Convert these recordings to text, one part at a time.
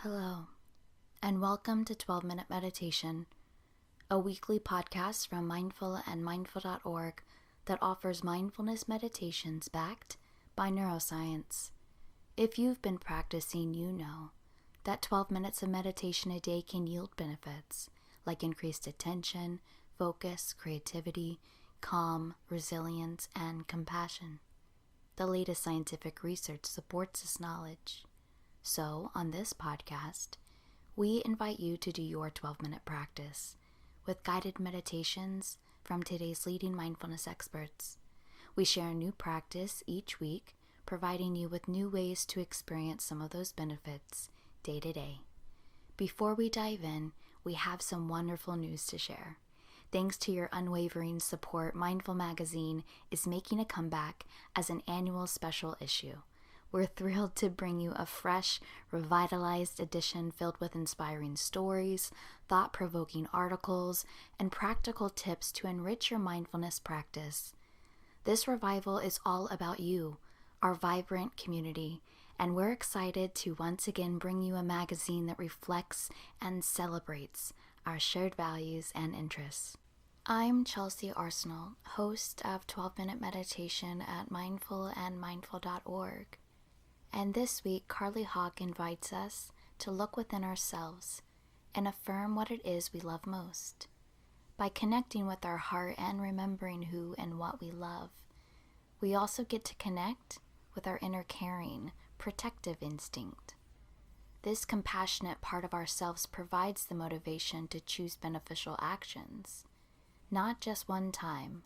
Hello, and welcome to 12-Minute Meditation, a weekly podcast from mindful.org that offers mindfulness meditations backed by neuroscience. If you've been practicing, you know that 12 minutes of meditation a day can yield benefits like increased attention, focus, creativity, calm, resilience, and compassion. The latest scientific research supports this knowledge. So, on this podcast, we invite you to do your 12-minute practice with guided meditations from today's leading mindfulness experts. We share a new practice each week, providing you with new ways to experience some of those benefits day to day. Before we dive in, we have some wonderful news to share. Thanks to your unwavering support, Mindful Magazine is making a comeback as an annual special issue. We're thrilled to bring you a fresh, revitalized edition filled with inspiring stories, thought-provoking articles, and practical tips to enrich your mindfulness practice. This revival is all about you, our vibrant community, and we're excited to once again bring you a magazine that reflects and celebrates our shared values and interests. I'm Chelsea Arsenal, host of 12-Minute Meditation at mindful.org. And this week, Carley Hauck invites us to look within ourselves and affirm what it is we love most. By connecting with our heart and remembering who and what we love, we also get to connect with our inner caring, protective instinct. This compassionate part of ourselves provides the motivation to choose beneficial actions, not just one time,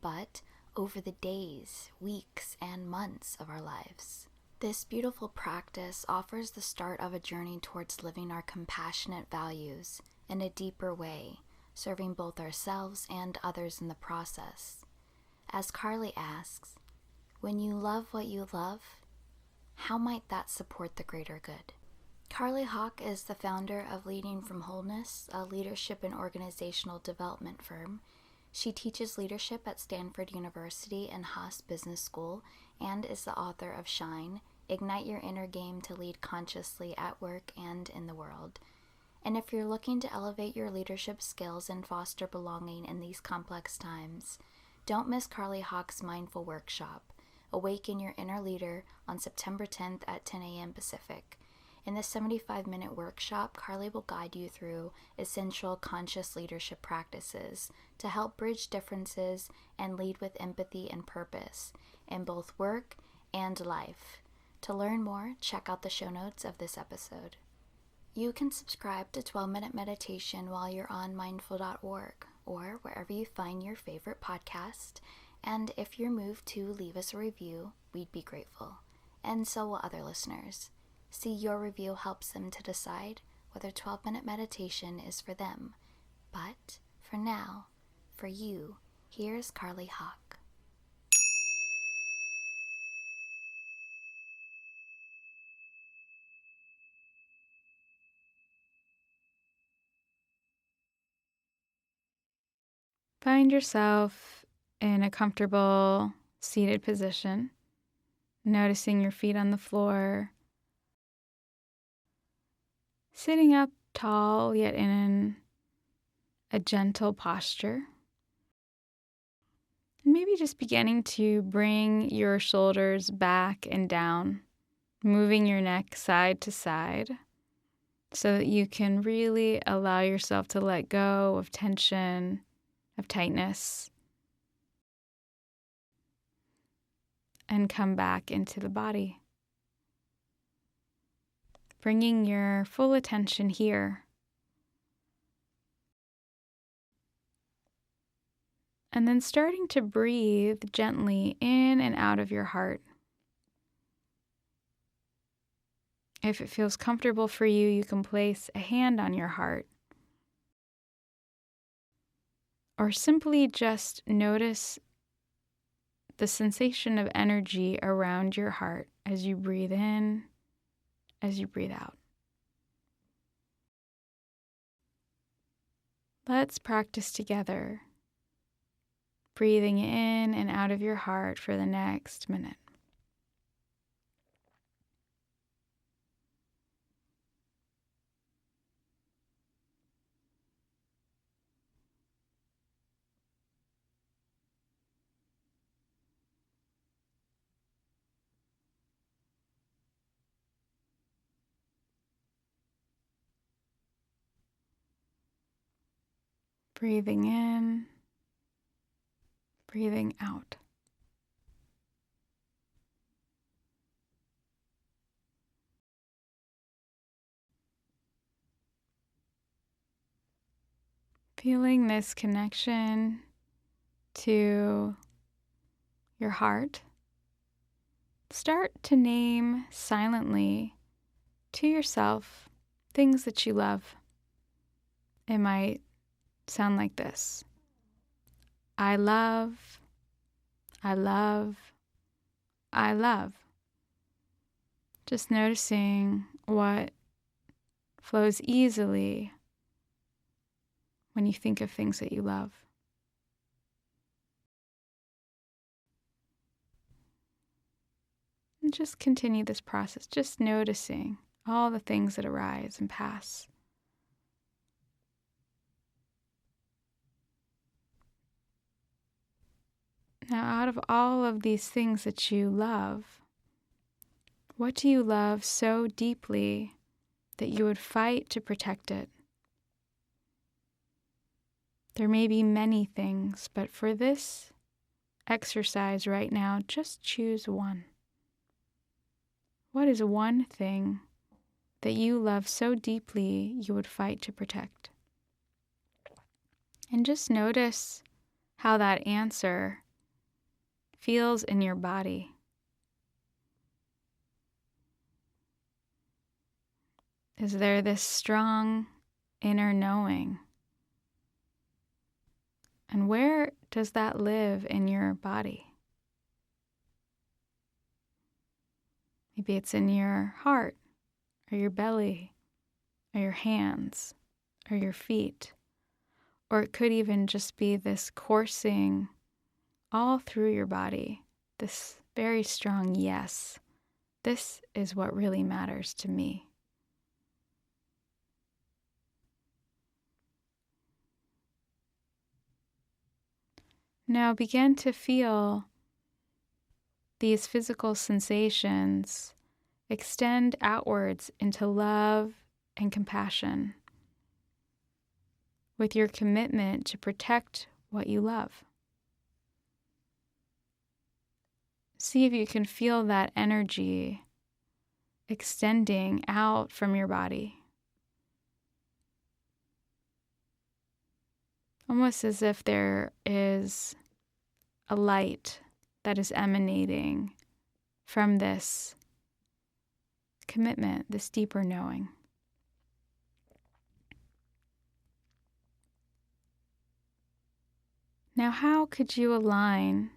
but over the days, weeks, and months of our lives. This beautiful practice offers the start of a journey towards living our compassionate values in a deeper way, serving both ourselves and others in the process. As Carley asks, when you love what you love, how might that support the greater good? Carley Hauck is the founder of Leading from Wholeness, a leadership and organizational development firm. She teaches leadership at Stanford University and Haas Business School and is the author of Shine, Ignite Your Inner Game to Lead Consciously at Work and in the World. And if you're looking to elevate your leadership skills and foster belonging in these complex times, don't miss Carley Hauck's Mindful Workshop, Awaken Your Inner Leader, on September 10th at 10 a.m. Pacific. In this 75-minute workshop, Carley will guide you through essential conscious leadership practices to help bridge differences and lead with empathy and purpose in both work and life. To learn more, check out the show notes of this episode. You can subscribe to 12-Minute Meditation while you're on mindful.org or wherever you find your favorite podcast. And if you're moved to leave us a review, we'd be grateful. And so will other listeners. See, your review helps them to decide whether 12-Minute Meditation is for them. But for now, for you, here's Carley Hauck. Find yourself in a comfortable seated position, noticing your feet on the floor, sitting up tall yet in a gentle posture. Maybe just beginning to bring your shoulders back and down, moving your neck side to side so that you can really allow yourself to let go of tension, of tightness, and come back into the body. Bringing your full attention here. And then starting to breathe gently in and out of your heart. If it feels comfortable for you, you can place a hand on your heart. Or simply just notice the sensation of energy around your heart as you breathe in, as you breathe out. Let's practice together, breathing in and out of your heart for the next minute. Breathing in, breathing out. Feeling this connection to your heart, start to name silently to yourself things that you love. It might sound like this: I love, I love, I love. Just noticing what flows easily when you think of things that you love. And just continue this process, just noticing all the things that arise and pass. Now, out of all of these things that you love, what do you love so deeply that you would fight to protect it? There may be many things, but for this exercise right now, just choose one. What is one thing that you love so deeply you would fight to protect? And just notice how that answer feels in your body. Is there this strong inner knowing? And where does that live in your body? Maybe it's in your heart, or your belly, or your hands, or your feet. Or it could even just be this coursing all through your body, this very strong yes. This is what really matters to me. Now begin to feel these physical sensations extend outwards into love and compassion with your commitment to protect what you love. See if you can feel that energy extending out from your body. Almost as if there is a light that is emanating from this commitment, this deeper knowing. Now, how could you align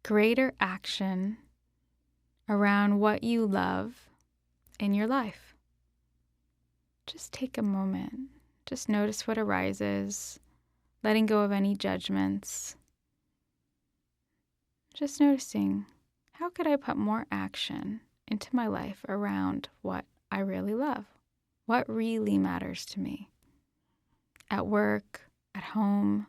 greater action around what you love in your life? Just take a moment. Just notice what arises, letting go of any judgments. Just noticing, how could I put more action into my life around what I really love? What really matters to me? At work, at home.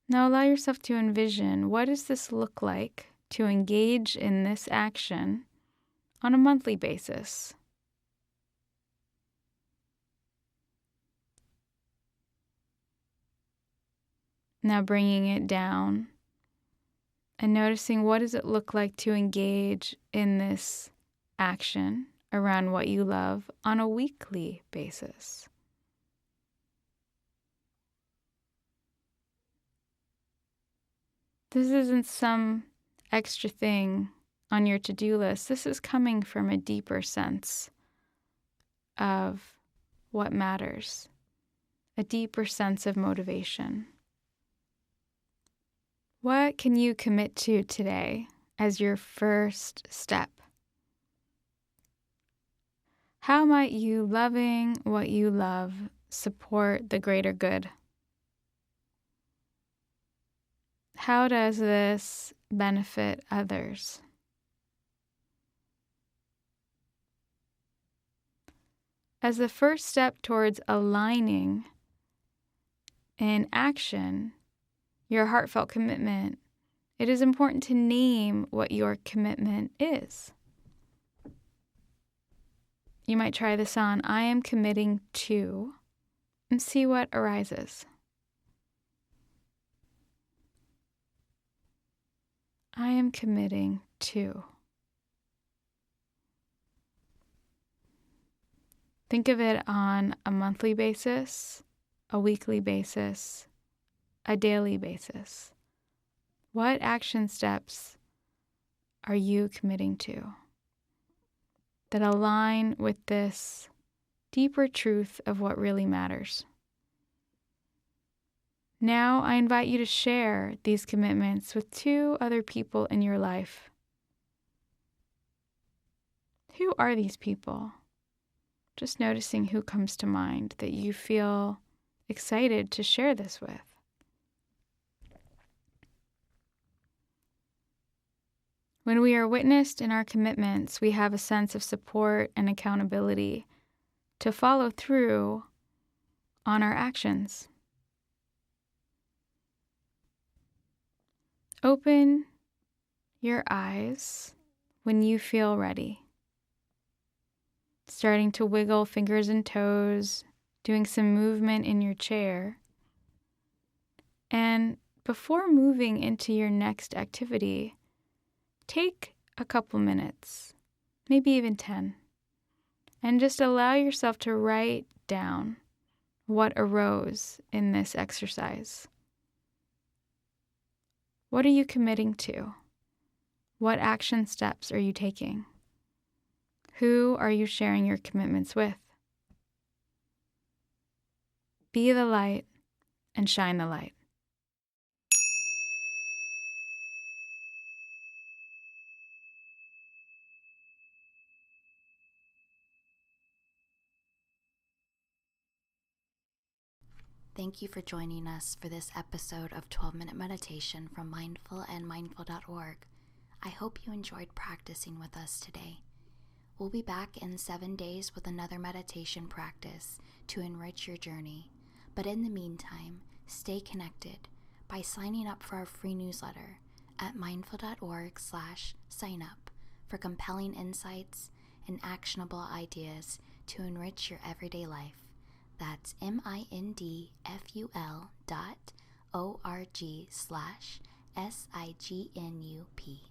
Now allow yourself to envision, what does this look like to engage in this action on a monthly basis? Now bringing it down and noticing, what does it look like to engage in this action around what you love on a weekly basis? This isn't some extra thing on your to-do list. This is coming from a deeper sense of what matters, a deeper sense of motivation. What can you commit to today as your first step? How might you loving what you love support the greater good? How does this benefit others? As the first step towards aligning in action your heartfelt commitment, it is important to name what your commitment is. You might try this on: I am committing to and see what arises. I am committing to. Think of it on a monthly basis, a weekly basis, a daily basis. What action steps are you committing to that align with this deeper truth of what really matters? Now I invite you to share these commitments with 2 other people in your life. Who are these people? Just noticing who comes to mind that you feel excited to share this with. When we are witnessed in our commitments, we have a sense of support and accountability to follow through on our actions. Open your eyes when you feel ready. Starting to wiggle fingers and toes, doing some movement in your chair. And before moving into your next activity, take a couple minutes, maybe even 10, and just allow yourself to write down what arose in this exercise. What are you committing to? What action steps are you taking? Who are you sharing your commitments with? Be the light and shine the light. Thank you for joining us for this episode of 12-Minute Meditation from mindful.org. I hope you enjoyed practicing with us today. We'll be back in 7 days with another meditation practice to enrich your journey. But in the meantime, stay connected by signing up for our free newsletter at mindful.org/sign-up for compelling insights and actionable ideas to enrich your everyday life. That's mindful.org/signup.